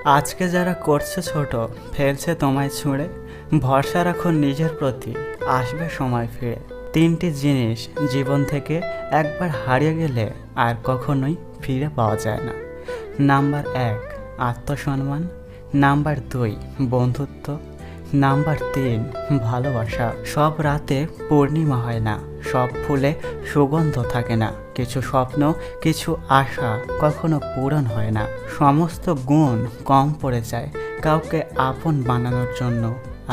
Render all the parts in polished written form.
আজকে যারা করছে ছোট, ফেলছে তোমায় ছুঁড়ে, ভরসা রাখো নিজের প্রতি, আসবে সময় ফিরে। তিনটি জিনিস জীবন থেকে একবার হারিয়ে গেলে আর কখনোই ফিরে পাওয়া যায় না। নাম্বার 1 আত্মসম্মান, নাম্বার 2 বন্ধুত্ব, নাম্বার 3 ভালোবাসা। সব রাতে পূর্ণিমা হয় না, সব ফুলে সুগন্ধ থাকে না, কিছু স্বপ্ন, কিছু আশা কখনো পূরণ হয় না। সমস্ত গুণ কম পড়ে যায় কাউকে আপন বানানোর জন্য,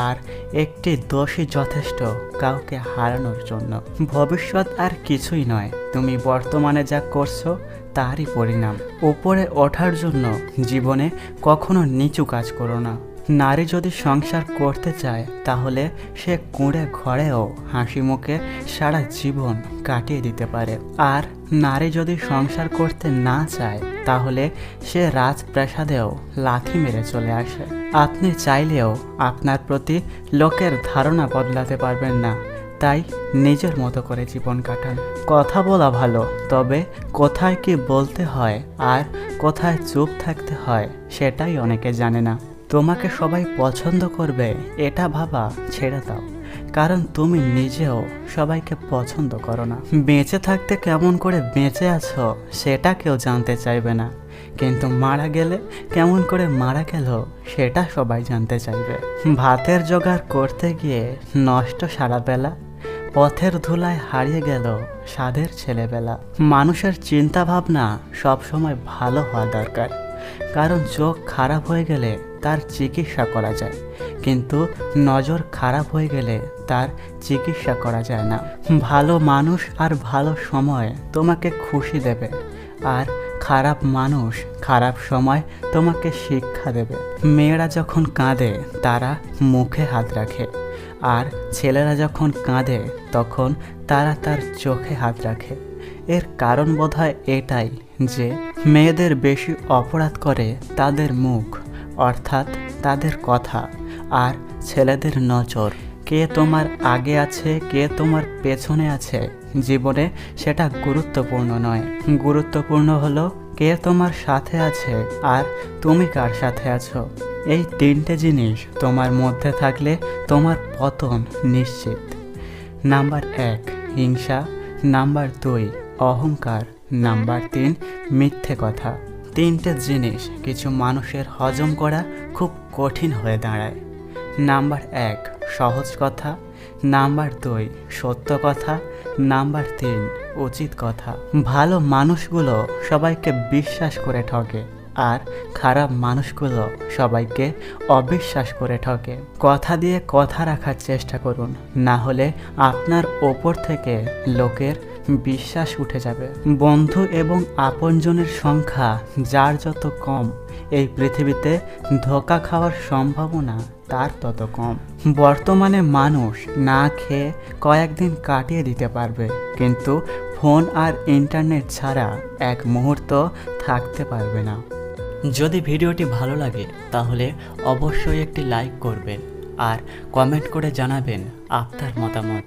আর একটি দোষই যথেষ্ট কাউকে হারানোর জন্য। ভবিষ্যৎ আর কিছুই নয়, তুমি বর্তমানে যা করছো তারই পরিণাম। উপরে ওঠার জন্য জীবনে কখনো নিচু কাজ করো না। নারী যদি সংসার করতে চায় তাহলে সে কুঁড়ে ঘরেও হাসি মুখে সারা জীবন কাটিয়ে দিতে পারে, আর নারী যদি সংসার করতে না চায় তাহলে সে রাজপ্রাসাদেও লাথি মেরে চলে আসে। আপনি চাইলেও আপনার প্রতি লোকের ধারণা বদলাতে পারবেন না, তাই নিজের মতো করে জীবন কাটান। কথা বলা ভালো, তবে কোথায় কি বলতে হয় আর কোথায় চুপ থাকতে হয় সেটাই অনেকে জানে না। তোমাকে সবাই পছন্দ করবে এটা ভাবা ছেড়ে দাও, কারণ তুমি নিজেও সবাইকে পছন্দ করো না। বেঁচে থাকতে কেমন করে বেঁচে আছো সেটা কেউ জানতে চাইবে না, কিন্তু মারা গেলে কেমন করে মারা গেল সেটা সবাই জানতে চাইবে। ভাতের জোগাড় করতে গিয়ে নষ্ট সারা বেলা, পথের ধুলায় হারিয়ে গেল স্বাদের ছেলেবেলা। মানুষের চিন্তা ভাবনা সবসময় ভালো হওয়া দরকার, কারণ চোখ খারাপ হয়ে গেলে তার চিকিৎসা করা যায়, কিন্তু নজর খারাপ হয়ে গেলে তার চিকিৎসা করা যায় না। ভালো মানুষ আর ভালো সময় তোমাকে খুশি দেবে, আর খারাপ মানুষ খারাপ সময় তোমাকে শিক্ষা দেবে। মেয়েরা যখন কাঁদে তারা মুখে হাত রাখে, আর ছেলেরা যখন কাঁদে তখন তারা তার চোখে হাত রাখে। এর কারণ বোধহয় এটাই যে মেয়েদের বেশি অপরাধ করে তাদের মুখ, অর্থাৎ তাদের কথা, আর ছেলেদের নজর। কে তোমার আগে আছে কে তোমার পেছনে আছে জীবনে সেটা গুরুত্বপূর্ণ নয়। গুরুত্বপূর্ণ হলো কে তোমার সাথে আছে আর তুমি কার সাথে আছো। এই তিনটে জিনিস তোমার মধ্যে থাকলে তোমার পতন নিশ্চিত। নাম্বার 1 হিংসা, নাম্বার 2 অহংকার, নাম্বার 3 মিথ্যে কথা। তিনটে জিনিস কিছু মানুষের হজম করা খুব কঠিন হয়ে দাঁড়ায়। নাম্বার 1 সহজ কথা, নাম্বার 2 সত্য কথা, নাম্বার 3 উচিত কথা। ভালো মানুষগুলো সবাইকে বিশ্বাস করে ঠকে, আর খারাপ মানুষগুলো সবাইকে অবিশ্বাস করে ঠকে। কথা দিয়ে কথা রাখার চেষ্টা করুন, না হলে আপনার ওপর থেকে লোকের বিশ্বাস উঠে যাবে। বন্ধু এবং আপনজনের সংখ্যা যার যত কম, এই পৃথিবীতে ধোঁকা খাওয়ার সম্ভাবনা তার তত কম। বর্তমানে মানুষ না খেয়ে কয়েকদিন কাটিয়ে দিতে পারবে, কিন্তু ফোন আর ইন্টারনেট ছাড়া এক মুহূর্ত থাকতে পারবে না। যদি ভিডিওটি ভালো লাগে তাহলে অবশ্যই একটি লাইক করবেন আর কমেন্ট করে জানাবেন আপনার মতামত।